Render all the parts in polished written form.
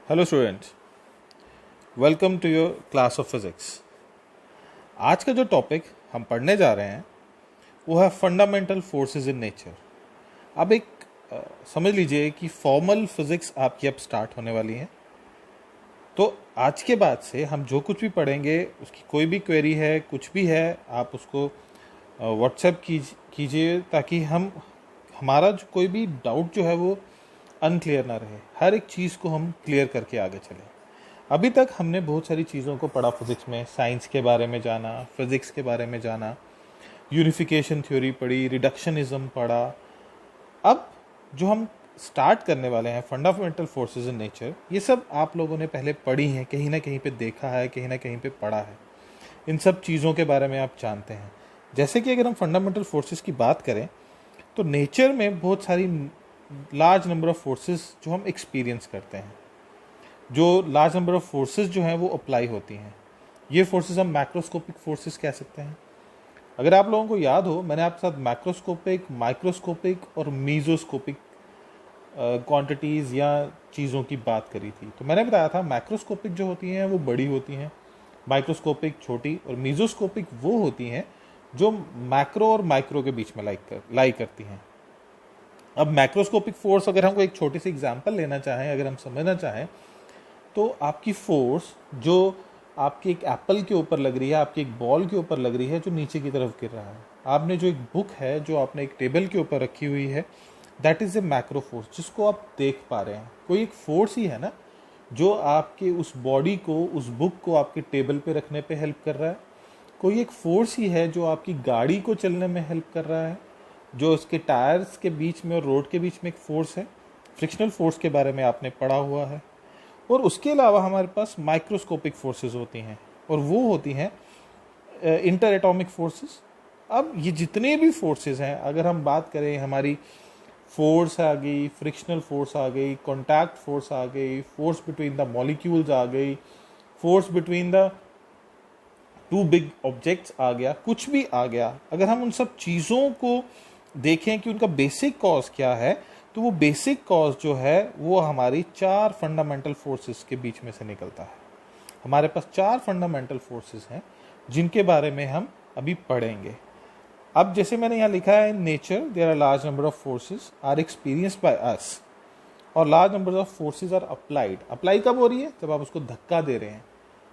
Hello students, welcome to your class of physics. आज का जो टॉपिक हम पढ़ने जा रहे हैं वो है फंडामेंटल फोर्सेस इन नेचर। अब समझ लीजिए कि फॉर्मल फिज़िक्स आपकी अब स्टार्ट होने वाली है। तो आज के बाद से हम जो कुछ भी पढ़ेंगे उसकी कोई भी क्वेरी है, कुछ भी है, आप उसको व्हाट्सएप कीजिए ताकि हमारा जो कोई भी डाउट जो है वो अनक्लियर ना रहे। हर एक चीज़ को हम क्लियर करके आगे चलें। अभी तक हमने बहुत सारी चीज़ों को पढ़ा फिज़िक्स में, साइंस के बारे में जाना, फिज़िक्स के बारे में जाना, यूनिफिकेशन थ्योरी पढ़ी, रिडक्शनिज्म पढ़ा। अब जो हम स्टार्ट करने वाले हैं फंडामेंटल फोर्सेस इन नेचर, ये सब आप लोगों ने पहले पढ़ी हैं, कहीं ना कहीं पे देखा है, कहीं ना कहीं पे पढ़ा है। इन सब चीज़ों के बारे में आप जानते हैं। जैसे कि अगर हम फंडामेंटल फोर्सेस की बात करें तो नेचर में बहुत सारी लार्ज नंबर ऑफ फोर्सेस जो हम एक्सपीरियंस करते हैं, जो लार्ज नंबर ऑफ फोर्सेस जो हैं वो अप्लाई होती हैं। ये फोर्सेस हम मैक्रोस्कोपिक फोर्सेस कह सकते हैं। अगर आप लोगों को याद हो, मैंने आपके साथ मैक्रोस्कोपिक, माइक्रोस्कोपिक और मीजोस्कोपिक क्वांटिटीज़ या चीज़ों की बात करी थी। तो मैंने बताया था मैक्रोस्कोपिक जो होती हैं वो बड़ी होती हैं, माइक्रोस्कोपिक छोटी, और मीजोस्कोपिक वो होती हैं जो मैक्रो और माइक्रो के बीच में लाई करती हैं। अब मैक्रोस्कोपिक फोर्स अगर हमको एक छोटी सी एग्जांपल लेना चाहें, अगर हम समझना चाहें, तो आपकी फोर्स जो आपकी एक एप्पल के ऊपर लग रही है, आपकी एक बॉल के ऊपर लग रही है जो नीचे की तरफ गिर रहा है। आपने जो एक बुक है जो आपने एक टेबल के ऊपर रखी हुई है, that is a macro force, जिसको आप देख पा रहे हैं। कोई एक फोर्स ही है ना जो आपके उस बॉडी को, उस बुक को आपके टेबल पे रखने पे हेल्प कर रहा है। कोई एक फोर्स ही है जो आपकी गाड़ी को चलने में हेल्प कर रहा है, जो उसके टायर्स के बीच में और रोड के बीच में एक फोर्स है। फ्रिक्शनल फोर्स के बारे में आपने पढ़ा हुआ है। और उसके अलावा हमारे पास माइक्रोस्कोपिक फोर्सेस होती हैं, और वो होती हैं इंटर एटॉमिक फोर्सेस। अब ये जितने भी फोर्सेस हैं, अगर हम बात करें, हमारी फोर्स आ गई, फ्रिक्शनल फोर्स आ गई, कॉन्टैक्ट फोर्स आ गई, फोर्स बिटवीन द मॉलिक्यूल्स आ गई, force between the two big objects आ गया, कुछ भी आ गया, अगर हम उन सब चीज़ों को देखें कि उनका बेसिक कॉज क्या है, तो वो बेसिक कॉज जो है वो हमारी चार फंडामेंटल फोर्सेस के बीच में से निकलता है। हमारे पास चार फंडामेंटल फोर्सेस हैं जिनके बारे में हम अभी पढ़ेंगे। अब जैसे मैंने यहाँ लिखा है, in nature there are large number of forces are experienced by us, और large number of forces are applied. Apply कब हो रही है? जब आप उसको धक्का दे रहे हैं।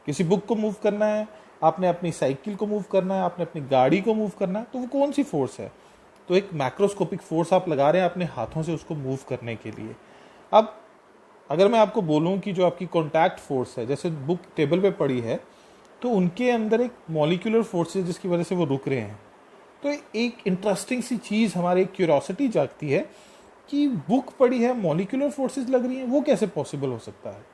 किसी बुक को मूव करना है, आपने अपनी साइकिल को मूव करना है, आपने अपनी गाड़ी को मूव करना है, तो वो कौन सी फोर्स है? तो एक मैक्रोस्कोपिक फोर्स आप लगा रहे हैं अपने हाथों से उसको मूव करने के लिए। अब अगर मैं आपको बोलूं कि जो आपकी कॉन्टैक्ट फोर्स है, जैसे बुक टेबल पे पड़ी है, तो उनके अंदर एक मॉलिक्यूलर फोर्स है जिसकी वजह से वो रुक रहे हैं। तो एक इंटरेस्टिंग सी चीज़, हमारी एक क्यूरियोसिटी जागती है कि बुक पड़ी है, मॉलिक्यूलर फोर्सेज लग रही हैं, वो कैसे पॉसिबल हो सकता है?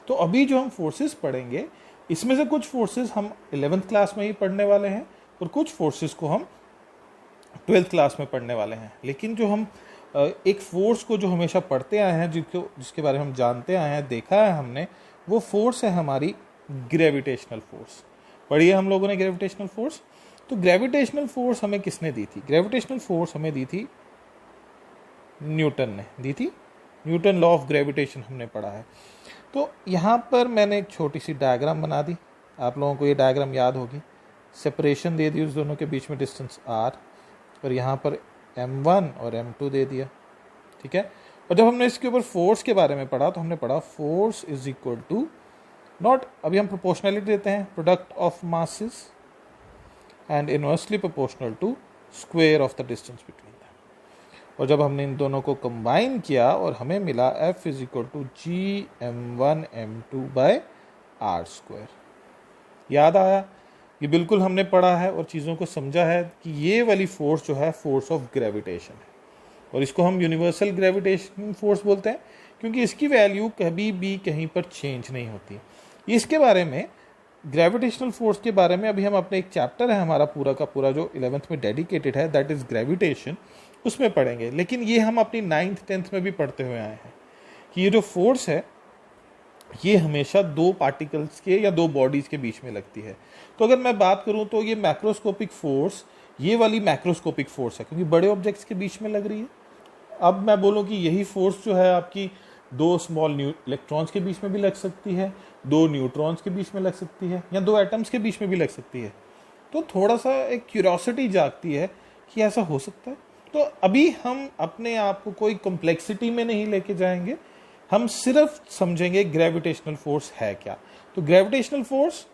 तो अभी जो हम फोर्सेस पढ़ेंगे, इसमें से कुछ फोर्सेस हम 11th क्लास में ही पढ़ने वाले हैं और कुछ फोर्सेस को हम 12th क्लास में पढ़ने वाले हैं। लेकिन जो हम एक फोर्स को जो हमेशा पढ़ते आए हैं, जिसके बारे में हम जानते आए हैं, देखा है हमने, वो फोर्स है हमारी ग्रेविटेशनल फोर्स। पढ़िए हम लोगों ने ग्रेविटेशनल फोर्स। तो ग्रेविटेशनल फोर्स हमें किसने दी थी? ग्रेविटेशनल फोर्स हमें दी थी न्यूटन ने दी थी। न्यूटन लॉ ऑफ ग्रेविटेशन हमने पढ़ा है। तो यहाँ पर मैंने एक छोटी सी डायग्राम बना दी, आप लोगों को ये डायग्राम याद होगी। सेपरेशन दे दी उस दोनों के बीच में, डिस्टेंस r, और यहाँ पर m1 और m2 दे दिया, ठीक है। और जब हमने इसके ऊपर फोर्स के बारे में पढ़ा तो हमने पढ़ा force is equal to not, अभी हम प्रोपोर्शनलिटी देते हैं, product of masses and inversely proportional to square of the distance between. और जब हमने इन दोनों को कंबाइन किया और हमें मिला F is equal to G m1 m2 by r square. याद आया? ये बिल्कुल हमने पढ़ा है और चीज़ों को समझा है कि ये वाली फोर्स जो है फोर्स ऑफ ग्रेविटेशन है, और इसको हम यूनिवर्सल ग्रेविटेशन फोर्स बोलते हैं क्योंकि इसकी वैल्यू कभी भी कहीं पर चेंज नहीं होती। इसके बारे में, ग्रेविटेशनल फोर्स के बारे में अभी हम अपने एक चैप्टर है हमारा पूरा का पूरा जो 11th में डेडिकेटेड है, दैट इज़ ग्रेविटेशन, उसमें पढ़ेंगे। लेकिन ये हम अपनी 9th 10th में भी पढ़ते हुए आए हैं कि ये जो फोर्स है ये हमेशा दो पार्टिकल्स के या दो बॉडीज के बीच में लगती है। तो अगर मैं बात करूं तो ये मैक्रोस्कोपिक फोर्स, ये वाली मैक्रोस्कोपिक फोर्स है क्योंकि बड़े ऑब्जेक्ट्स के बीच में लग रही है। अब मैं बोलूं कि यही फोर्स जो है आपकी दो स्मॉल इलेक्ट्रॉन्स के बीच में भी लग सकती है, दो न्यूट्रॉन्स के बीच में लग सकती है, या दो एटम्स के बीच में भी लग सकती है। तो थोड़ा सा एक क्यूरियोसिटी जागती है कि ऐसा हो सकता है। तो अभी हम अपने आप को कोई कॉम्प्लेक्सिटी में नहीं लेके जाएंगे, हम सिर्फ समझेंगे ग्रेविटेशनल फोर्स है क्या। तो ग्रेविटेशनल फोर्स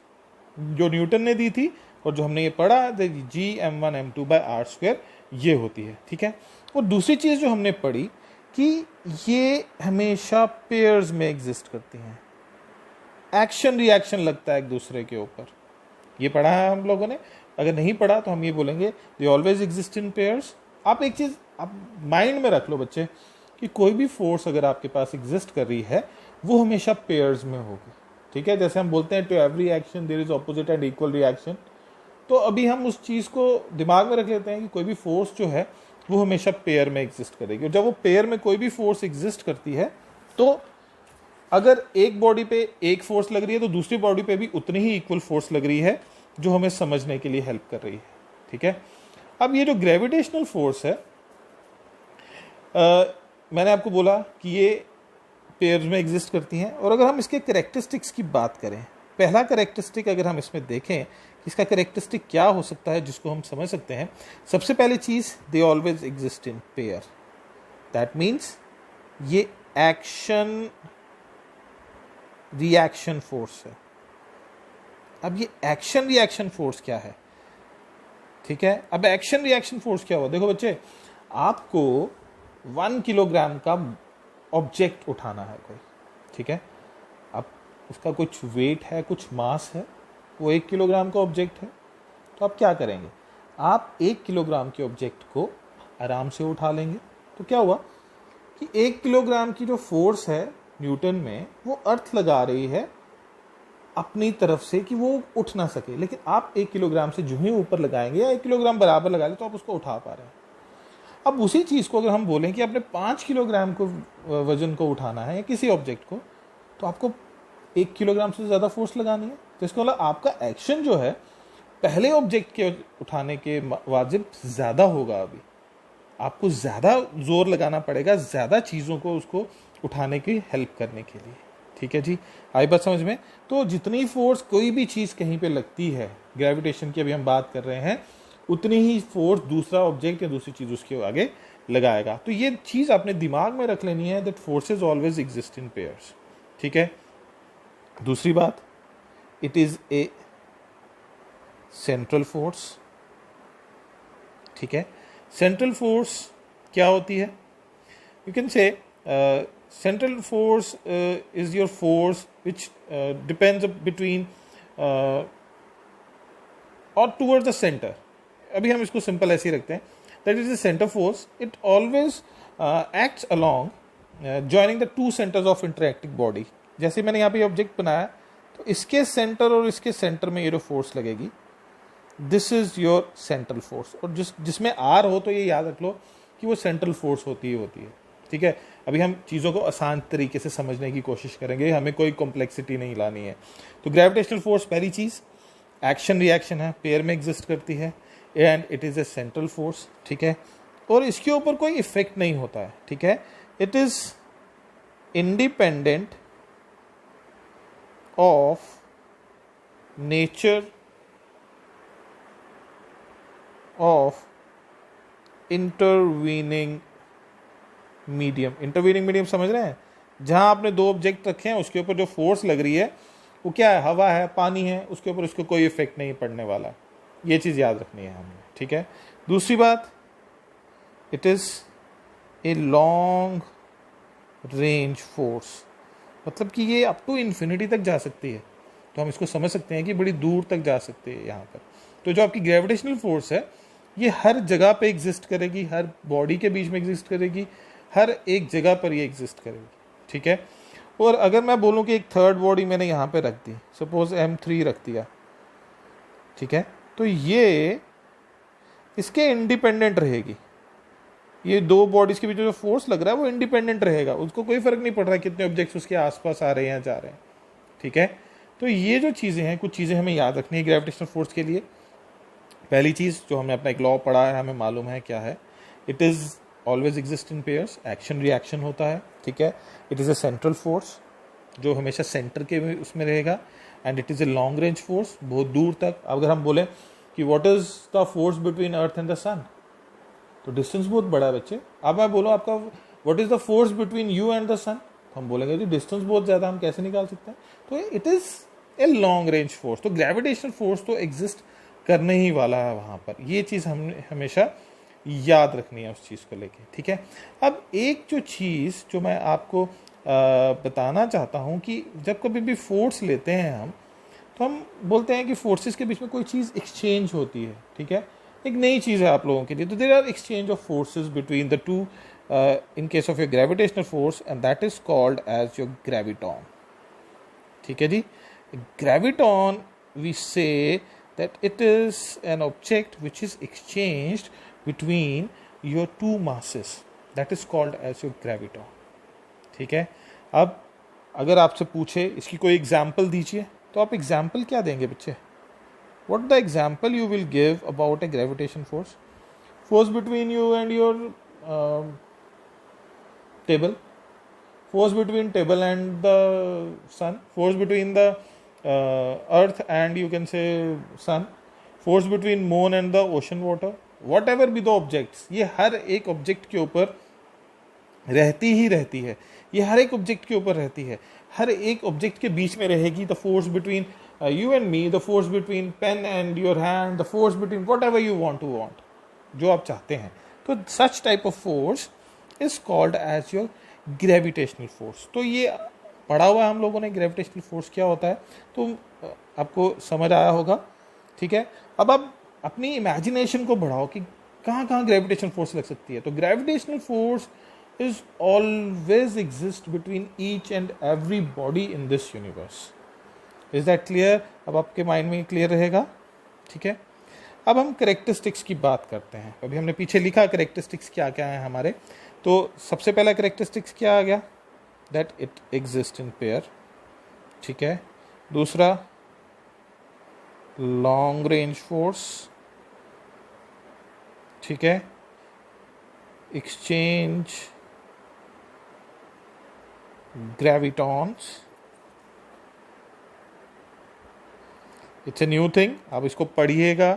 जो न्यूटन ने दी थी और जो हमने ये पढ़ा Gm1m2/r², ये होती है, ठीक है। और दूसरी चीज जो हमने पढ़ी कि ये हमेशा पेयर्स में एग्जिस्ट करती हैं, एक्शन रिएक्शन लगता है एक दूसरे के ऊपर, ये पढ़ा है हम लोगों ने। अगर नहीं पढ़ा तो हम ये बोलेंगे they always exist in pairs. आप एक चीज आप माइंड में रख लो बच्चे कि कोई भी फोर्स अगर आपके पास एग्जिस्ट कर रही है वो हमेशा पेयर्स में होगी, ठीक है। जैसे हम बोलते हैं to every action there is opposite and equal reaction. तो अभी हम उस चीज को दिमाग में रख लेते हैं कि कोई भी फोर्स जो है वो हमेशा पेयर में एग्जिस्ट करेगी। और जब वो पेयर में कोई भी फोर्स एग्जिस्ट करती है तो अगर एक बॉडी पे एक फोर्स लग रही है तो दूसरी बॉडी पे भी उतनी ही इक्वल फोर्स लग रही है, जो हमें समझने के लिए हेल्प कर रही है, ठीक है। अब ये जो ग्रेविटेशनल फोर्स है, मैंने आपको बोला कि ये पेयर्स में एग्जिस्ट करती हैं। और अगर हम इसके कैरेक्टरिस्टिक्स की बात करें, पहला कैरेक्टरिस्टिक अगर हम इसमें देखें इसका कैरेक्टरिस्टिक क्या हो सकता है जिसको हम समझ सकते हैं, सबसे पहली चीज they always exist in pair. That means ये एक्शन रिएक्शन फोर्स है। अब ये एक्शन रिएक्शन फोर्स क्या है, ठीक है। अब एक्शन रिएक्शन फोर्स क्या हुआ, देखो बच्चे, आपको 1 किलोग्राम का ऑब्जेक्ट उठाना है कोई, ठीक है। अब उसका कुछ वेट है, कुछ मास है, वो 1 किलोग्राम का ऑब्जेक्ट है। तो आप क्या करेंगे, आप 1 किलोग्राम के ऑब्जेक्ट को आराम से उठा लेंगे। तो क्या हुआ कि 1 किलोग्राम की जो फोर्स है न्यूटन में, वो अर्थ लगा रही है अपनी तरफ से कि वो उठ ना सके, लेकिन आप 1 किलोग्राम से जो ही ऊपर लगाएंगे या 1 किलोग्राम बराबर लगा ले तो आप उसको उठा पा रहे हैं। अब उसी चीज को अगर हम बोलें कि आपने 5 किलोग्राम को वजन को उठाना है या किसी ऑब्जेक्ट को, तो आपको 1 किलोग्राम से ज्यादा फोर्स लगानी है। तो इसका मतलब आपका एक्शन जो है पहले ऑब्जेक्ट के उठाने के वाजिब ज्यादा होगा। अभी आपको ज्यादा जोर लगाना पड़ेगा, ज्यादा चीजों को उसको उठाने की हेल्प करने के लिए, ठीक है जी। आई बात समझ में। तो जितनी फोर्स कोई भी चीज कहीं पे लगती है, ग्रेविटेशन की अभी हम बात कर रहे हैं, उतनी ही फोर्स दूसरा ऑब्जेक्ट या दूसरी चीज उसके आगे लगाएगा। तो ये चीज आपने दिमाग में रख लेनी है that forces always exist in pairs, ठीक है। दूसरी बात, it is A central force, ठीक है। सेंट्रल फोर्स क्या होती है, यू कैन से central force is your force which depends between or towards the center। अभी हम इसको सिंपल ऐसे ही रखते हैं, that is the center force, it always acts along joining the two centers of interacting body। जैसे मैंने यहाँ पे ऑब्जेक्ट बनाया तो इसके सेंटर और इसके सेंटर में ये जो फोर्स लगेगी, this is your central force. और जिसमें आर हो तो ये याद रख लो कि वो सेंट्रल फोर्स होती है, ठीक है। अभी हम चीज़ों को आसान तरीके से समझने की कोशिश करेंगे, हमें कोई कॉम्प्लेक्सिटी नहीं लानी है। तो ग्रेविटेशनल फोर्स पहली चीज़ एक्शन रिएक्शन है, पेयर में एग्जिस्ट करती है, and it is A central force, ठीक है। और इसके ऊपर कोई इफेक्ट नहीं होता है, ठीक है। It is independent of nature of intervening medium. Intervening medium समझ रहे हैं, जहां आपने दो ऑब्जेक्ट रखे हैं उसके ऊपर जो फोर्स लग रही है वो क्या है, हवा है, पानी है, उसके ऊपर उसको कोई इफेक्ट नहीं पड़ने वाला। ये चीज याद रखनी है हमने, ठीक है। दूसरी बात, it is A long range force, मतलब कि ये अप टू इन्फिनिटी तक जा सकती है। तो हम इसको समझ सकते हैं कि बड़ी दूर तक जा सकती है यहाँ पर। तो जो आपकी ग्रेविटेशनल फोर्स है ये हर जगह पे एग्जिस्ट करेगी, हर बॉडी के बीच में एग्जिस्ट करेगी, हर एक जगह पर ये एग्जिस्ट करेगी, ठीक है। और अगर मैं बोलूं कि एक थर्ड बॉडी मैंने यहाँ पे रख दी, सपोज M3 रख दिया, ठीक है, तो ये इसके इंडिपेंडेंट रहेगी। ये दो बॉडीज के बीच में जो फोर्स लग रहा है वो इंडिपेंडेंट रहेगा, उसको कोई फर्क नहीं पड़ रहा कितने ऑब्जेक्ट्स उसके आसपास आ रहे हैं या जा रहे हैं, ठीक है। तो ये जो चीज़ें हैं, कुछ चीज़ें हमें याद रखनी है ग्रेविटेशनल फोर्स के लिए। पहली चीज़ जो हमने अपना एक लॉ पढ़ा है, हमें मालूम है क्या है, it is always exist in pairs, action reaction होता है, ठीक है. It is a central force जो हमेशा सेंटर के उसमें रहेगा, and it is a long range force, बहुत दूर तक. अगर हम बोलें कि what is the force between earth and the sun, तो डिस्टेंस बहुत बड़ा है बच्चे. अब मैं बोलो आपका what is the force between you and the sun, तो हम बोलेंगे जी डिस्टेंस बहुत ज़्यादा, हम कैसे निकाल सकते हैं. तो it is a long range force. तो ग्रेविटेशनल फोर्स तो एग्जिस्ट करने ही वाला है वहाँ पर. ये चीज़ हम हमेशा याद रखनी है उस चीज़ को लेके, ठीक है. अब एक जो चीज़ जो मैं आपको बताना चाहता हूँ कि जब कभी भी फोर्स लेते हैं हम, तो हम बोलते हैं कि फोर्सेस के बीच में कोई चीज़ एक्सचेंज होती है, ठीक है. एक नई चीज़ है आप लोगों के लिए. तो there are exchange of forces between the two in case of your gravitational force, and that is called as your graviton, ठीक है जी. Graviton we say that it is an object which is exchanged between your two masses, that is called as your graviton, ठीक है. अब अगर आपसे पूछे इसकी कोई एग्जाम्पल दीजिए, तो आप एग्जाम्पल क्या देंगे बच्चे? what the example you will give about a gravitation force between you and your table, force between table and the sun, force between the earth and you can say sun, force between moon and the ocean water, whatever be the objects. ये हर एक object के ऊपर रहती ही रहती है, ये हर एक object के ऊपर रहती है. हर एक ऑब्जेक्ट के बीच में रहेगी the force between you and me, the force between pen and your hand, the force between whatever you want to want, जो आप चाहते हैं. तो such type of force is called as your gravitational force. तो ये पढ़ा हुआ है हम लोगों ने ग्रेविटेशनल फोर्स क्या होता है, तो आपको समझ आया होगा, ठीक है. अब आप अपनी इमेजिनेशन को बढ़ाओ कि कहाँ कहाँ ग्रेविटेशनल फोर्स लग सकती है. तो gravitational force is always exist between each and every body in this universe. Is that clear? अब आपके माइंड में क्लियर रहेगा, ठीक है. अब हम करेक्टरिस्टिक्स की बात करते हैं. अभी हमने पीछे लिखा करेक्टरिस्टिक्स क्या क्या है हमारे. तो सबसे पहला करेक्टरिस्टिक्स क्या आ गया? That it exist in pair, ठीक है. दूसरा लॉन्ग रेंज फोर्स, ठीक है. Exchange ग्रेविटॉन्स, it's a new thing, आप इसको पढ़िएगा,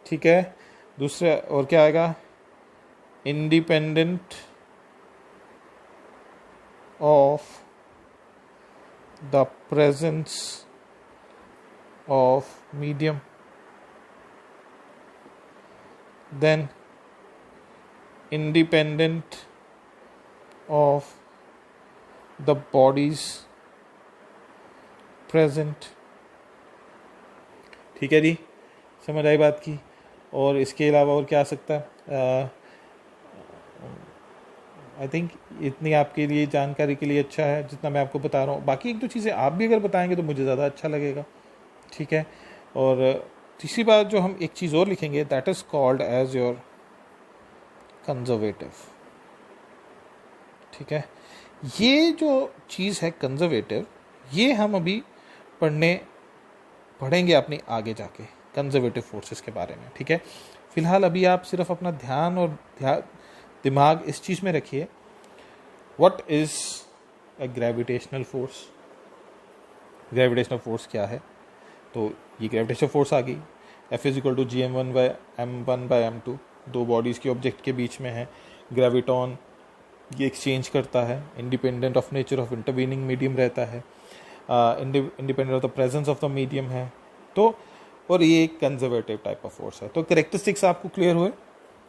ठीक है. दूसरा और क्या आएगा? Independent of the presence of medium, then independent of the bodies present, ठीक है जी. समझ आई बात की. और इसके अलावा और क्या आ सकता है? आई थिंक इतनी आपके लिए जानकारी के लिए अच्छा है जितना मैं आपको बता रहा हूँ. बाकी एक दो चीज़ें आप भी अगर बताएंगे तो मुझे ज़्यादा अच्छा लगेगा, ठीक है. और तीसरी बात जो हम एक चीज़ और लिखेंगे, that is called as your conservative, ठीक है. ये जो चीज़ है कंजर्वेटिव, ये हम अभी पढ़ेंगे अपनी आगे जाके कंजर्वेटिव फोर्सेस के बारे में, ठीक है. फिलहाल अभी आप सिर्फ अपना ध्यान और दिमाग इस चीज़ में रखिए, what is a gravitational force. Gravitational force क्या है? तो ये ग्रेविटेशनल फोर्स आ गई. F is equal to GM1/m1/m2, दो बॉडीज़ की ऑब्जेक्ट के बीच में है. ग्रेविटॉन ये एक्सचेंज करता है, independent of nature of intervening medium रहता है, independent of the presence of the medium है. तो और ये एक कंजर्वेटिव टाइप ऑफ फोर्स है. तो कैरेक्टरिस्टिक्स आपको क्लियर हुए,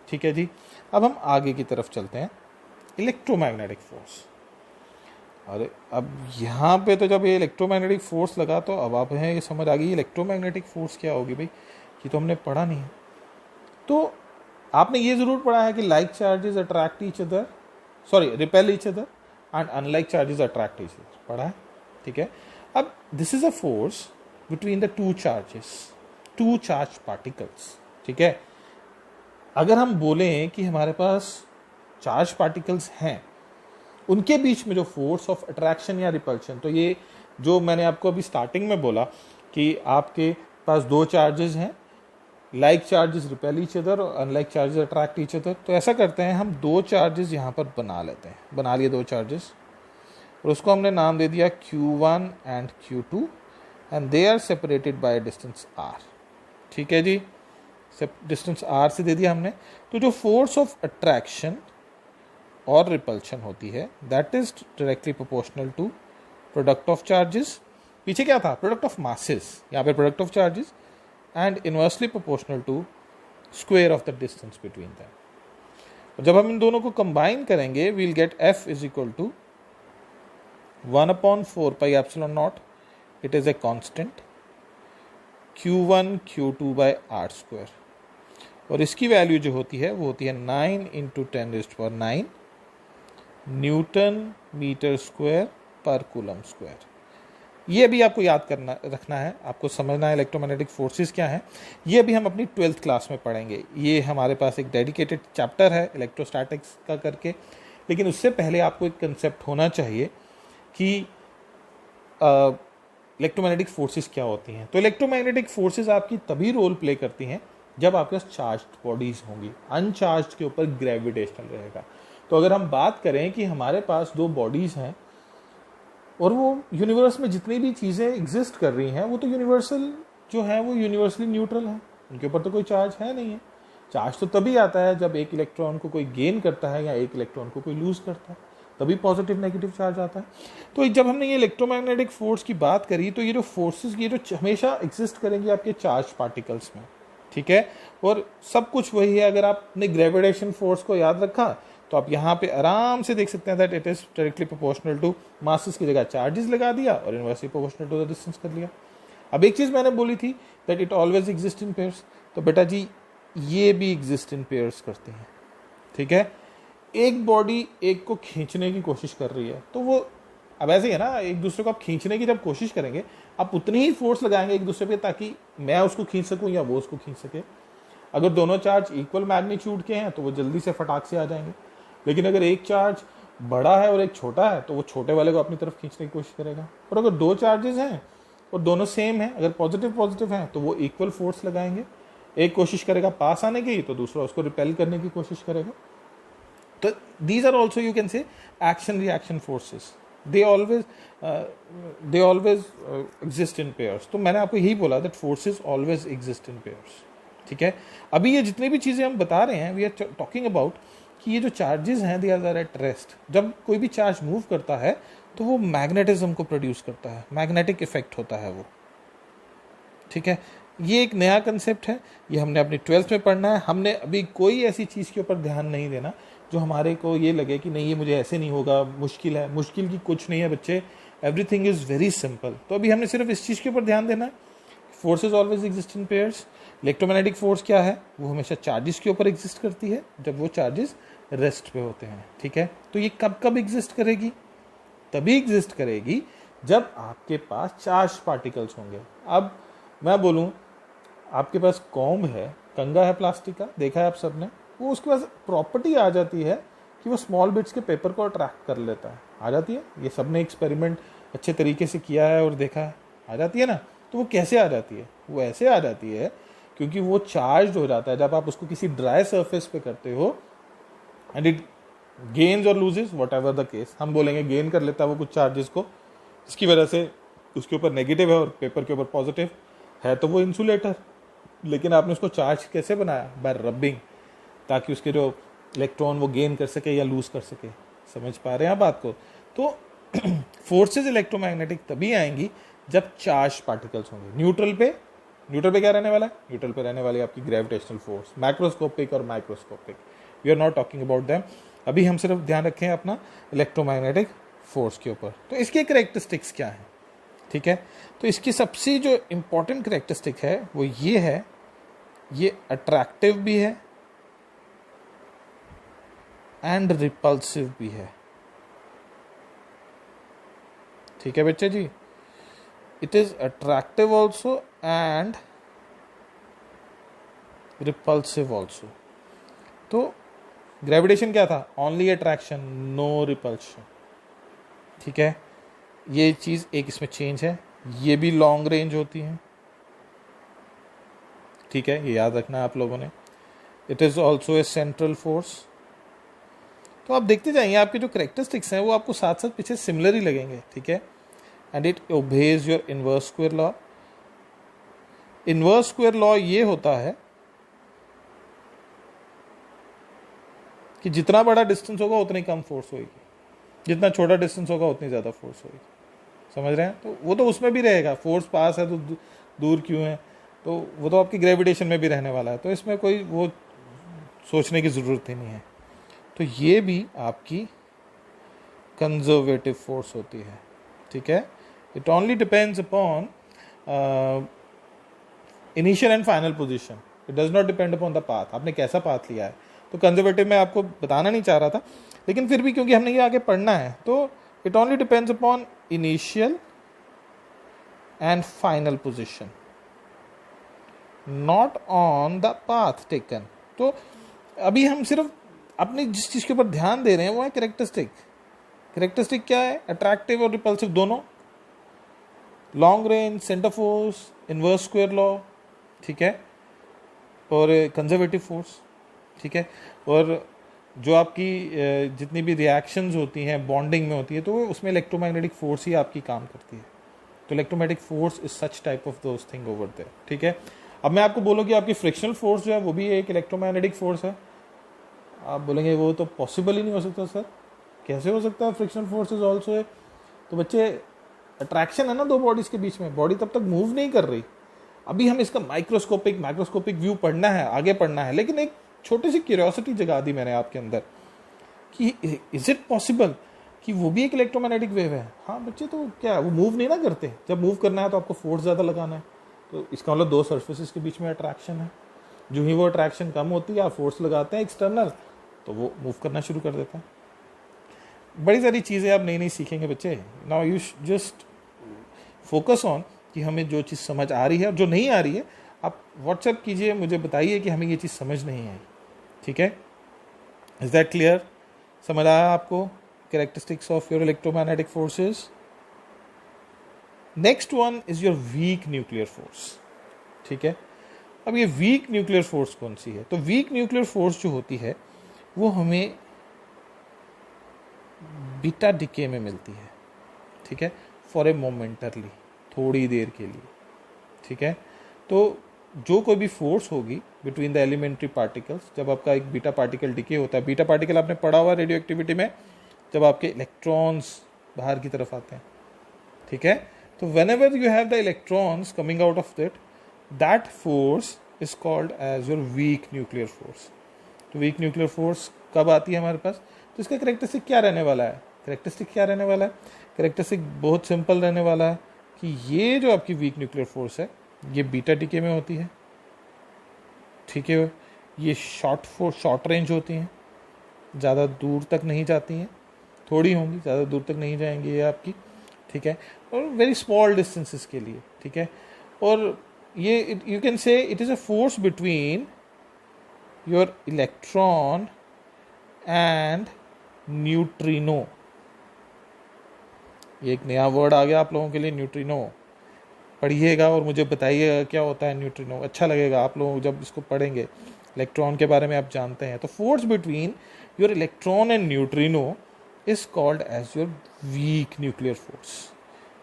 ठीक है जी. अब हम आगे की तरफ चलते हैं, इलेक्ट्रोमैग्नेटिक फोर्स. अरे अब यहाँ पे तो जब ये इलेक्ट्रोमैग्नेटिक फोर्स लगा तो अब आप हैं ये समझ आ गई इलेक्ट्रोमैग्नेटिक फोर्स क्या होगी भाई, कि तो हमने पढ़ा नहीं है. तो आपने ये ज़रूर पढ़ा है कि like charges attract each other, sorry repel each other, and unlike charges attract each other, पढ़ा है, ठीक है. अब this is a force between the two charges, two charge particles, ठीक है. अगर हम बोलें कि हमारे पास चार्ज पार्टिकल्स हैं, उनके बीच में जो फोर्स ऑफ अट्रैक्शन या रिपल्शन, तो ये जो मैंने आपको अभी स्टार्टिंग में बोला कि आपके पास दो चार्जेस हैं, like charges repel each other और unlike charges attract each other. तो ऐसा करते हैं, हम दो चार्जेस यहाँ पर बना लेते हैं, बना लिए दो चार्जेस, और उसको हमने नाम दे दिया Q1 and Q2 and they are separated by distance r। ठीक है जी, डिस्टेंस r से दे दिया हमने। तो जो फोर्स ऑफ अट्रैक्शन और रिपल्शन होती है that is directly proportional to product of charges. पीछे क्या था, प्रोडक्ट ऑफ मासेस, यहाँ पे product of charges, and inversely proportional to square of the distance between them. जब हम इन दोनों को कंबाइन करेंगे we'll get F is equal to 1/4 pi epsilon naught, it is a constant, Q1 Q2 by r square, और इसकी value जो होती है वो होती है 9 × 10⁹ न्यूटन मीटर स्क्वायर पर कूलम स्क्वायर। ये अभी आपको याद करना रखना है, आपको समझना है इलेक्ट्रोमैग्नेटिक फोर्सेस क्या हैं। ये अभी हम अपनी 12th क्लास में पढ़ेंगे। ये हमारे पास एक डेडिकेटेड चैप्टर है इलेक्ट्रोस्टैटिक्स का करके, लेकिन उससे पहले आपको एक कंसेप्ट होना चाहिए कि इलेक्ट्रोमैग्नेटिक फोर्सेस क्या होती हैं। तो इलेक्ट्रोमैग्नेटिक फोर्सेस आपकी तभी रोल प्ले करती हैं जब आपके पास चार्ज्ड बॉडीज होंगी, अनचार्ज्ड के ऊपर ग्रेविटेशनल रहेगा। तो अगर हम बात करें कि हमारे पास दो बॉडीज हैं और वो यूनिवर्स में जितनी भी चीज़ें एग्जिस्ट कर रही हैं वो तो यूनिवर्सल जो है वो यूनिवर्सली न्यूट्रल है, उनके ऊपर तो कोई चार्ज है नहीं है। चार्ज तो तभी आता है जब एक इलेक्ट्रॉन को कोई गेन करता है या एक इलेक्ट्रॉन को कोई लूज करता है, तभी पॉजिटिव नेगेटिव चार्ज आता है। तो जब हमने ये इलेक्ट्रोमैग्नेटिक फोर्स की बात करी तो ये जो फोर्सेस ये जो हमेशा एग्जिस्ट करेंगे आपके चार्ज पार्टिकल्स में, ठीक है, और सब कुछ वही है। अगर आपने ग्रेविटेशन फोर्स को याद रखा तो आप यहाँ पे आराम से देख सकते हैं that it is directly proportional to masses की जगह चार्जेस लगा दिया और inversely proportional to the distance कर लिया। अब एक चीज मैंने बोली थी that it always exist in pairs, तो बेटा जी ये भी एग्जिस्ट इन पेयर्स करते हैं, ठीक है। एक बॉडी एक को खींचने की कोशिश कर रही है तो वो, अब ऐसे ही है ना, एक दूसरे को आप खींचने की जब कोशिश करेंगे आप उतनी ही फोर्स लगाएंगे एक दूसरे पे ताकि मैं उसको खींच सकूं या वो उसको खींच सके। अगर दोनों चार्ज इक्वल मैग्नीट्यूड के हैं तो वो जल्दी से फटाक से आ जाएंगे, लेकिन अगर एक चार्ज बड़ा है और एक छोटा है तो वो छोटे वाले को अपनी तरफ खींचने की कोशिश करेगा। और अगर दो चार्जेस हैं और दोनों सेम हैं, अगर पॉजिटिव पॉजिटिव हैं तो वो इक्वल फोर्स लगाएंगे, एक कोशिश करेगा पास आने की तो दूसरा उसको रिपेल करने की कोशिश करेगा। तो these are also you can say action reaction forces, they always exist in pairs। तो मैंने आपको यही बोला that forces always exist in pairs, ठीक है। अभी ये जितनी भी चीज़ें हम बता रहे हैं we are talking about कि ये जो चार्जेस हैं they are at rest। जब कोई भी चार्ज मूव करता है तो वो मैग्नेटिज्म को प्रोड्यूस करता है, मैग्नेटिक इफेक्ट होता है वो, ठीक है। ये एक नया कंसेप्ट है, ये हमने अपनी 12th में पढ़ना है। हमने अभी कोई ऐसी चीज़ के ऊपर ध्यान नहीं देना जो हमारे को ये लगे कि नहीं ये मुझे ऐसे नहीं होगा, मुश्किल है। मुश्किल की कुछ नहीं है बच्चे, एवरीथिंग इज़ वेरी सिंपल। तो अभी हमने सिर्फ इस चीज़ के ऊपर ध्यान देना है, forces always exist in pairs. Electromagnetic force क्या है, वो हमेशा चार्जेस के ऊपर एग्जिस्ट करती है जब वो चार्जेस रेस्ट पे होते हैं, ठीक है। तो ये कब कब एग्जिस्ट करेगी, तभी एग्जिस्ट करेगी जब आपके पास चार्ज पार्टिकल्स होंगे। अब मैं बोलूँ आपके पास कॉम्ब है, कंगा है प्लास्टिक का, देखा है आप सबने, वो उसके पास प्रॉपर्टी आ जाती है कि वो स्मॉल बिट्स के पेपर को अट्रैक्ट कर लेता है, आ जाती है। ये सबने एक्सपेरिमेंट अच्छे तरीके से किया है और देखा है, आ जाती है ना। तो वो कैसे आ जाती है, वो ऐसे आ जाती है क्योंकि वो चार्ज हो जाता है जब आप उसको किसी ड्राई सरफेस पे करते हो एंड इट गेन्स और loses what ever the case. हम बोलेंगे गेन कर लेता है वो कुछ चार्जेस को, इसकी वजह से उसके ऊपर नेगेटिव है और पेपर के ऊपर पॉजिटिव है, तो वो इंसुलेटर। लेकिन आपने उसको चार्ज कैसे बनाया, बाय रबिंग, ताकि उसके जो इलेक्ट्रॉन वो गेन कर सके या लूज कर सके। समझ पा रहे हैं आप बात को। तो फोर्सेस इलेक्ट्रोमैग्नेटिक तभी आएंगी जब चार्ज पार्टिकल्स होंगे। न्यूट्रल पे क्या रहने वाला है, न्यूट्रल पे रहने वाली आपकी ग्रेविटेशनल फोर्स, मैक्रोस्कोपिक और microscopic, we are not talking about them. अभी हम सिर्फ ध्यान रखें अपना इलेक्ट्रोमैग्नेटिक फोर्स के ऊपर। तो इसके करेक्टरिस्टिक्स क्या हैं, ठीक है। तो इसकी सबसे जो इम्पोर्टेंट करेक्टरिस्टिक है वो ये है, ये अट्रैक्टिव भी है एंड रिपल्सिव भी है, ठीक है बच्चे जी। It is attractive also and repulsive also. तो ग्रेविटेशन क्या था, ओनली अट्रैक्शन नो रिपल्शन, ठीक है। ये चीज एक इसमें चेंज है, ये भी लॉन्ग रेंज होती है ठीक है, ये याद रखना है आप लोगों ने। It is also a central force. तो आप देखते जाइए, आपके जो करेक्टरिस्टिक्स हैं वो आपको साथ साथ पीछे सिमिलर ही लगेंगे, ठीक है। And it obeys your inverse square law. Inverse square law ये होता है कि जितना बड़ा डिस्टेंस होगा उतनी कम फोर्स होगी, जितना छोटा डिस्टेंस होगा उतनी ज़्यादा फोर्स होगी। समझ रहे हैं? तो वो तो उसमें भी रहेगा, फोर्स पास है तो दूर क्यों है, तो वो तो आपकी ग्रेविटेशन में भी रहने वाला है, तो इसमें कोई वो सोचने की ज़रूरत ही नहीं है। तो ये भी आपकी कंजर्वेटिव फोर्स होती है, ठीक है। It only depends upon initial and final position, it does not depend upon the path, आपने कैसा पाथ लिया है। तो कंजर्वेटिव में आपको बताना नहीं चाह रहा था, लेकिन फिर भी क्योंकि हमने ये आगे पढ़ना है, तो it only depends upon initial and final position, not on the path taken. तो अभी हम सिर्फ अपनी जिस चीज़ के ऊपर ध्यान दे रहे हैं वो है कैरेक्टरिस्टिक। कैरेक्टरिस्टिक क्या है? अट्रैक्टिव और रिपल्सिव दोनों, long range, centre force, inverse square law, ठीक है, और कंजर्वेटिव फोर्स, ठीक है। और जो आपकी जितनी भी रिएक्शंस होती हैं बॉन्डिंग में होती है, तो उसमें इलेक्ट्रोमैग्नेटिक फोर्स ही आपकी काम करती है। तो electromagnetic force is such type of those thing over there, ठीक है। अब मैं आपको बोलूँ कि आपकी फ्रिक्शनल फोर्स जो है वो भी एक इलेक्ट्रोमैग्नेटिक फोर्स है, आप बोलेंगे वो तो पॉसिबल ही नहीं हो सकता सर, कैसे हो सकता है? फ्रिक्शनल फोर्स इज ऑल्सो है। तो बच्चे, अट्रैक्शन है ना दो बॉडीज के बीच में, बॉडी तब तक मूव नहीं कर रही। अभी हम इसका माइक्रोस्कोपिक व्यू पढ़ना है, आगे पढ़ना है, लेकिन एक छोटी सी क्यूरियोसिटी जगा दी मैंने आपके अंदर कि इज इट पॉसिबल कि वो भी एक इलेक्ट्रोमैग्नेटिक वेव है? हाँ बच्चे, तो क्या वो मूव नहीं ना करते? जब मूव करना है तो आपको फोर्स ज़्यादा लगाना है, तो इसका मतलब दो सर्फेसिस के बीच में अट्रैक्शन है। जो ही वो अट्रैक्शन कम होती है, आप फोर्स लगाते हैं एक्सटर्नल, तो वो मूव करना शुरू कर देता है। बड़ी सारी चीज़ें आप नई नई सीखेंगे बच्चे। Now you just focus on कि हमें जो चीज़ समझ आ रही है और जो नहीं आ रही है आप व्हाट्सएप कीजिए, मुझे बताइए कि हमें ये चीज़ समझ नहीं आई, ठीक है। Is that clear? समझ आया आपको characteristics of your electromagnetic forces? Next one is your weak nuclear force, ठीक है। अब ये वीक न्यूक्लियर फोर्स कौन सी है? तो वीक न्यूक्लियर फोर्स जो होती है वो हमें बीटा डिके में मिलती है, ठीक है, फॉर ए मोमेंटरली, थोड़ी देर के लिए, ठीक है। तो जो कोई भी फोर्स होगी बिटवीन द एलिमेंट्री पार्टिकल्स, जब आपका एक बीटा पार्टिकल डिके होता है, बीटा पार्टिकल आपने पढ़ा हुआ रेडियो एक्टिविटी में, जब आपके इलेक्ट्रॉन्स बाहर की तरफ आते हैं, ठीक है। तो whenever you have the electrons coming out of that force is called as your weak nuclear force. तो वीक न्यूक्लियर फोर्स कब आती है हमारे पास? तो इसका करेक्टरिस्टिक क्या रहने वाला है? करेक्टरिस्टिक बहुत सिंपल रहने वाला है कि ये जो आपकी वीक न्यूक्लियर फोर्स है ये बीटा डिके में होती है, ठीक है। ये शॉर्ट रेंज होती हैं, ज़्यादा दूर तक नहीं जाती हैं, थोड़ी होंगी, ज़्यादा दूर तक नहीं जाएंगी ये आपकी, ठीक है, और वेरी स्मॉल डिस्टेंसेस के लिए, ठीक है। और ये यू कैन से it is a force between your electron and neutrino. ये एक नया वर्ड आ गया आप लोगों के लिए, न्यूट्रिनो। पढ़िएगा और मुझे बताइएगा क्या होता है न्यूट्रिनो, अच्छा लगेगा आप लोग जब इसको पढ़ेंगे। इलेक्ट्रॉन के बारे में आप जानते हैं। तो force between your electron and neutrino is called as your weak nuclear force.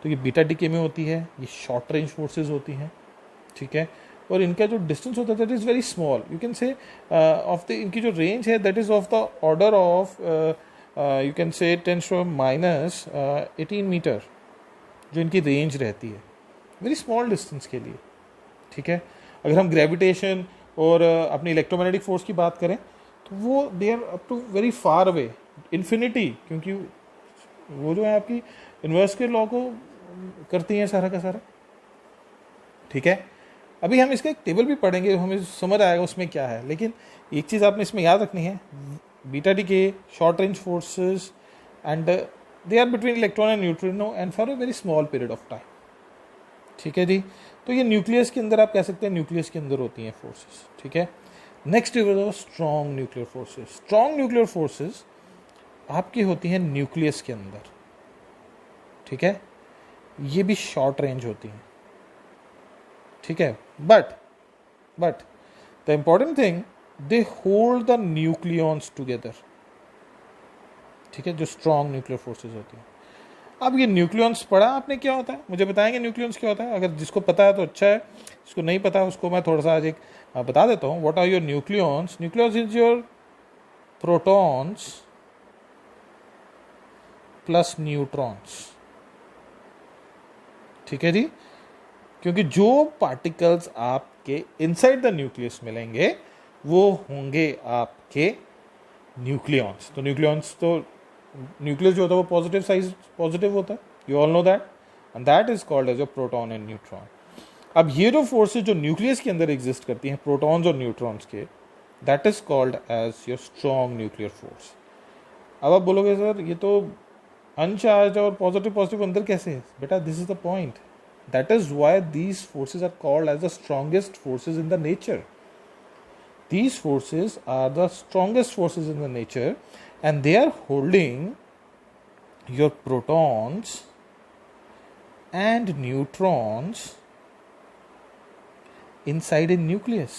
तो ये बीटा डिके में होती है, ये शॉर्ट रेंज फोर्सेज होती हैं, ठीक है। और इनका जो डिस्टेंस होता है that is very small, you can say of the, इनकी जो रेंज है that is of the order of you can say 10⁻⁻18 metre, जो इनकी रेंज रहती है वेरी स्मॉल डिस्टेंस के लिए, ठीक है। अगर हम ग्रेविटेशन और अपनी इलेक्ट्रोमैग्नेटिक फोर्स की बात करें तो वो they are up to very far away, infinity, क्योंकि वो जो है आपकी इन्वर्स के लॉ को करती हैं सारा का सारा, ठीक है। अभी हम इसका एक टेबल भी पढ़ेंगे, हमें समझ आएगा उसमें क्या है। लेकिन एक चीज़ आपने इसमें याद रखनी है, beta decay, short range forces and they are between electron and neutrino and for a very small period of time, ठीक है जी। तो ये न्यूक्लियस के अंदर आप कह सकते हैं न्यूक्लियस के अंदर होती हैं फोर्सेस, ठीक है। Next is strong nuclear forces. Strong nuclear forces आपकी होती हैं न्यूक्लियस के अंदर, ठीक है। ये भी शॉर्ट रेंज होती हैं, ठीक है। But But the important thing, they hold the nucleons together. ठीक है, जो स्ट्रॉन्ग न्यूक्लियर फोर्सेस होती हैं. अब ये न्यूक्लियॉन्स पढ़ा आपने क्या होता है, मुझे बताएंगे न्यूक्लियॉन्स क्या होता है? अगर जिसको पता है तो अच्छा है, जिसको नहीं पता है उसको मैं थोड़ा सा आज एक बता देता हूँ. What are your nucleons? Nucleons is your protons plus neutrons. ठीक है जी, क्योंकि जो पार्टिकल्स आपके इनसाइड द न्यूक्लियस मिलेंगे वो होंगे आपके न्यूक्लियॉन्स. तो न्यूक्लियॉन्स तो न्यूक्लियस जो होता है वो पॉजिटिव होता है, you all know that, and that is called as a proton and neutron. अब ये जो फोर्सेज जो न्यूक्लियस के अंदर एग्जिस्ट करती हैं, प्रोटॉन्स और न्यूट्रॉन्स के, that is called as your strong nuclear force. अब आप बोलोगे सर ये तो अनचार्ज और पॉजिटिव अंदर कैसे है? बेटा, this is the point. That is why these forces are called as the strongest forces in the nature. These forces are the strongest forces in the nature, and they are holding your protons and neutrons inside a nucleus.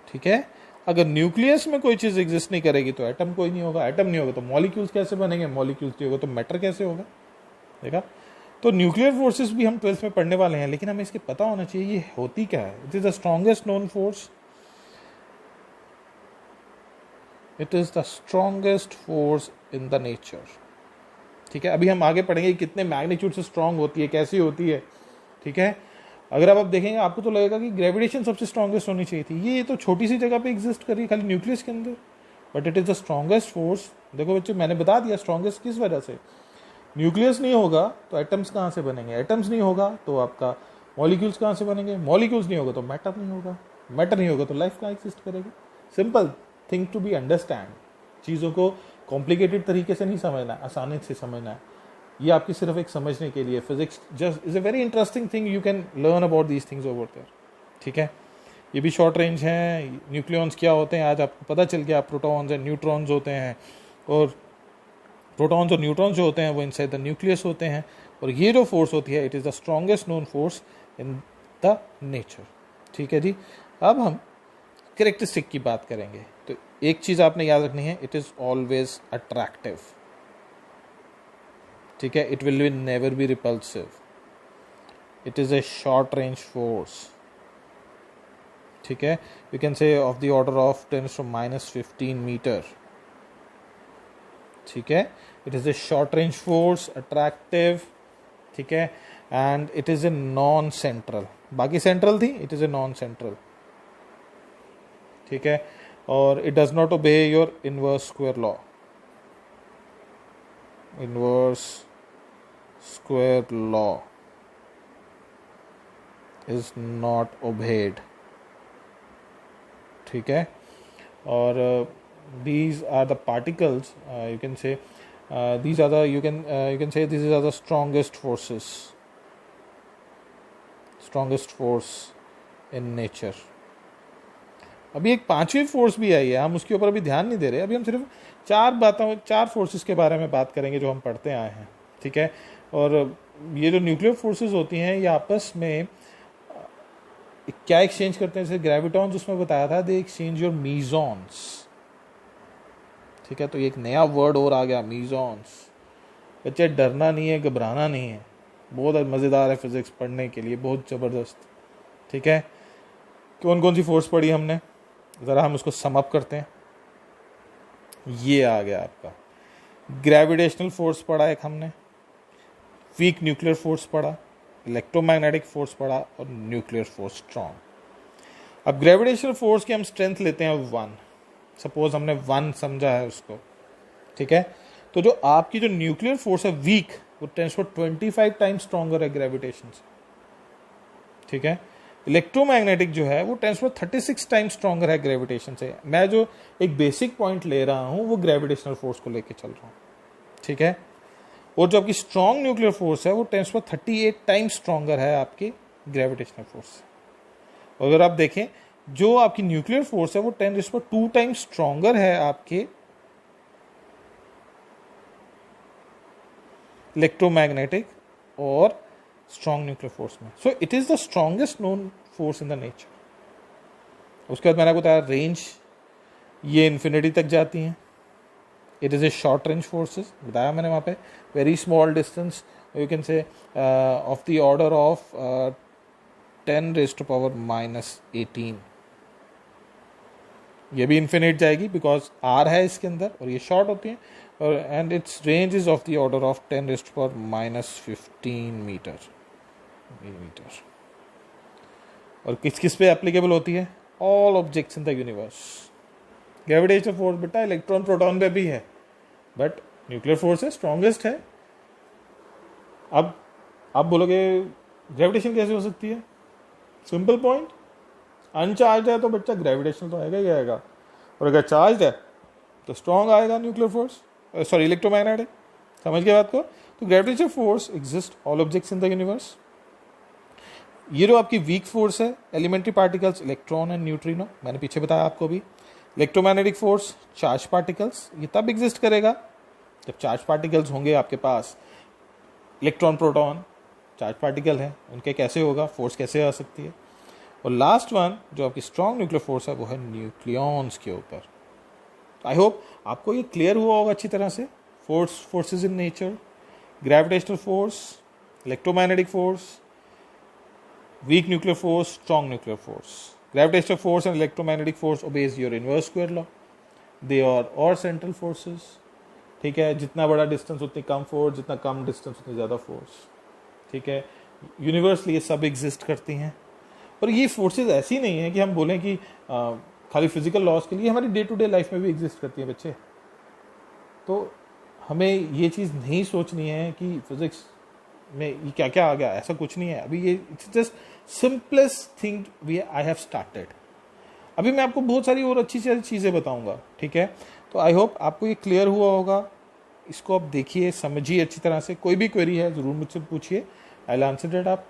ठीक है, अगर nucleus में कोई चीज exist नहीं करेगी तो atom कोई नहीं होगा, एटम नहीं होगा तो मॉलिक्यूल्स कैसे बनेंगे, मॉलिक्यूल्स नहीं होगा तो मैटर कैसे होगा. देखा, तो न्यूक्लियर फोर्सेस भी हम 12th में पढ़ने वाले हैं, लेकिन हमें इसके पता होना चाहिए ये होती क्या है. It is the strongest known force. It is the strongest force in the nature. ठीक है, अभी हम आगे पढ़ेंगे कितने मैग्नीट्यूड से स्ट्रांग होती है, कैसी होती है. ठीक है, अगर अब आप देखेंगे आपको तो लगेगा कि ग्रेविटेशन सबसे स्ट्रॉन्गेस्ट होनी चाहिए थी. ये तो छोटी सी जगह पे एग्जिस्ट कर रही है खाली न्यूक्लियस के अंदर, but it is the strongest force. देखो बच्चे, मैंने बता दिया स्ट्रॉन्गेस्ट किस वजह से. न्यूक्लियस नहीं होगा तो एटम्स कहाँ से बनेंगे, एटम्स नहीं होगा तो आपका मॉलिक्यूल्स कहाँ से बनेंगे, मॉलिक्यूल्स नहीं होगा तो मैटर नहीं होगा, मैटर नहीं होगा तो लाइफ कहाँ एग्जिस्ट करेगी. Simple thing to be understand. चीज़ों को कॉम्प्लिकेटेड तरीके से नहीं समझना, आसानी से समझना है. ये आपकी सिर्फ एक समझने के लिए. Physics just is a very interesting thing, you can learn about these things over there. ठीक है, ये भी शॉर्ट रेंज हैं. न्यूक्लियॉन्स क्या होते हैं आज आपको पता चल गया. प्रोटॉन्स एंड न्यूट्रॉन्स होते हैं, और प्रोटॉन्स और न्यूट्रॉन्स जो होते हैं वो इनसाइड द न्यूक्लियस होते हैं. और ये जो फोर्स होती है, it is the strongest known force in the nature. ठीक है जी, अब हम कैरेक्टरिस्टिक की बात करेंगे. तो एक चीज आपने याद रखनी है, इट इज ऑलवेज अट्रैक्टिव. ठीक है, it will never be repulsive. It is a short range force. ठीक है, you can say of the order of 10⁻⁻15 metre. ठीक है, it is a short range force, attractive. ठीक है, and it is a non central. बाकी central थी, it is a non central. ठीक है, और it does not obey your inverse square law. Inverse square law is not obeyed. ठीक है, और these are the particles, you can say these are the you can say these are the strongest force in nature. अभी एक पांचवी force भी आई है, हम उसके ऊपर अभी ध्यान नहीं दे रहे. अभी हम सिर्फ चार फोर्सेस के बारे में बात करेंगे जो हम पढ़ते आए हैं. ठीक है, और ये जो न्यूक्लियर फोर्सेस होती हैं ये आपस में क्या एक्सचेंज करते हैं. जैसे ग्रेविटॉन्स उसमें बताया था, दे एक्सचेंज योर मीजॉन्स. ठीक है, तो ये एक नया वर्ड और आ गया, मीजॉन्स. बच्चे डरना नहीं है, घबराना नहीं है, बहुत मज़ेदार है फिजिक्स पढ़ने के लिए, बहुत ज़बरदस्त. ठीक है, कौन कौन सी फोर्स पढ़ी हमने, ज़रा हम उसको सम अप करते हैं. ये आ गया आपका ग्रेविटेशनल फोर्स पढ़ा एक हमने, वीक न्यूक्लियर फोर्स पढ़ा, इलेक्ट्रोमैग्नेटिक फोर्स पढ़ा, और न्यूक्लियर फोर्स स्ट्रॉन्ग. अब ग्रेविटेशनल फोर्स की हम स्ट्रेंथ लेते हैं 1. सपोज हमने 1 समझा है उसको. ठीक है, तो जो आपकी जो न्यूक्लियर फोर्स है वीक, वो 10⁻25 टाइम्स स्ट्रॉन्गर है ग्रेविटेशन से. ठीक है, इलेक्ट्रोमैग्नेटिक जो है वो 10⁻36 टाइम्स स्ट्रॉन्गर है ग्रेविटेशन से. मैं जो एक बेसिक पॉइंट ले रहा हूं वो ग्रेविटेशनल फोर्स को लेके चल रहा हूं. ठीक है, और जो आपकी स्ट्रॉन्ग न्यूक्लियर फोर्स है वो 10⁻38 टाइम्स स्ट्रॉन्गर है आपकी ग्रेविटेशनल फोर्स से. अगर आप देखें जो आपकी न्यूक्लियर फोर्स है वो 10⁻2 टाइम्स स्ट्रॉन्गर है आपके इलेक्ट्रोमैग्नेटिक और स्ट्रॉन्ग न्यूक्लियर फोर्स में. So it is the strongest known force in the nature. उसके बाद मैंने आपको बताया रेंज, ये इन्फिनिटी तक जाती हैं। It is A short range forces, बताया मैंने वहाँ पे, very small distance, you can say of the order of 10⁻⁻18। ये भी इन्फिनिट जाएगी बिकॉज आर है इसके अंदर और ये शॉर्ट होती हैं, और and its range is of the order of 10⁻⁻15 metre. और किस किस पे एप्लीकेबल होती है? All objects in the universe. Gravitational force बेटा इलेक्ट्रॉन प्रोटॉन पे भी है, बट न्यूक्लियर फोर्स है स्ट्रॉन्गेस्ट है। अब आप बोलोगे ग्रेविटेशन कैसे हो सकती है? सिंपल पॉइंट, अनचार्ज है तो बच्चा ग्रेविटेशन तो आएगा ही आएगा, और अगर चार्ज है तो स्ट्रॉन्ग आएगा न्यूक्लियर फोर्स, सॉरी इलेक्ट्रोमैग्नेटिक। समझ गए बात को? तो gravitational force exist all objects in the universe. ये जो आपकी वीक फोर्स है, elementary particles, electron and neutrino, मैंने पीछे बताया आपको भी। इलेक्ट्रोमैग्नेटिक फोर्स, चार्ज पार्टिकल्स, ये तब एग्जिस्ट करेगा जब चार्ज पार्टिकल्स होंगे आपके पास। इलेक्ट्रॉन प्रोटॉन चार्ज पार्टिकल है, उनके कैसे होगा, फोर्स कैसे आ सकती है। और लास्ट वन जो आपकी स्ट्रॉन्ग न्यूक्लियर फोर्स है वो है न्यूक्लियॉन्स के ऊपर। आई होप आपको ये क्लियर हुआ होगा अच्छी तरह से। Forces in nature, gravitational force, electromagnetic force, weak nuclear force, strong nuclear force. Gravitational force and electromagnetic force obeys your inverse square law. They are all central forces. ठीक है, जितना बड़ा डिस्टेंस उतनी कम फोर्स, जितना कम डिस्टेंस उतनी ज़्यादा force. ठीक है, यूनिवर्सली ये सब एग्जिस्ट करती हैं। और ये फोर्सेस ऐसी नहीं है कि हम बोलें कि खाली फिजिकल लॉस के लिए, हमारी डे टू डे लाइफ में भी एग्जिस्ट करती है बच्चे। तो हमें ये चीज़ नहीं सोचनी है कि फिजिक्स में ये क्या क्या आ गया, ऐसा कुछ नहीं है। अभी ये it's just simplest thing we I have started. अभी मैं आपको बहुत सारी और अच्छी चीज़ें बताऊंगा। ठीक है, तो आई होप आपको ये क्लियर हुआ होगा। इसको आप देखिए, समझिए अच्छी तरह से। कोई भी क्वेरी है ज़रूर मुझसे पूछिए, आई विल आंसर इट। आप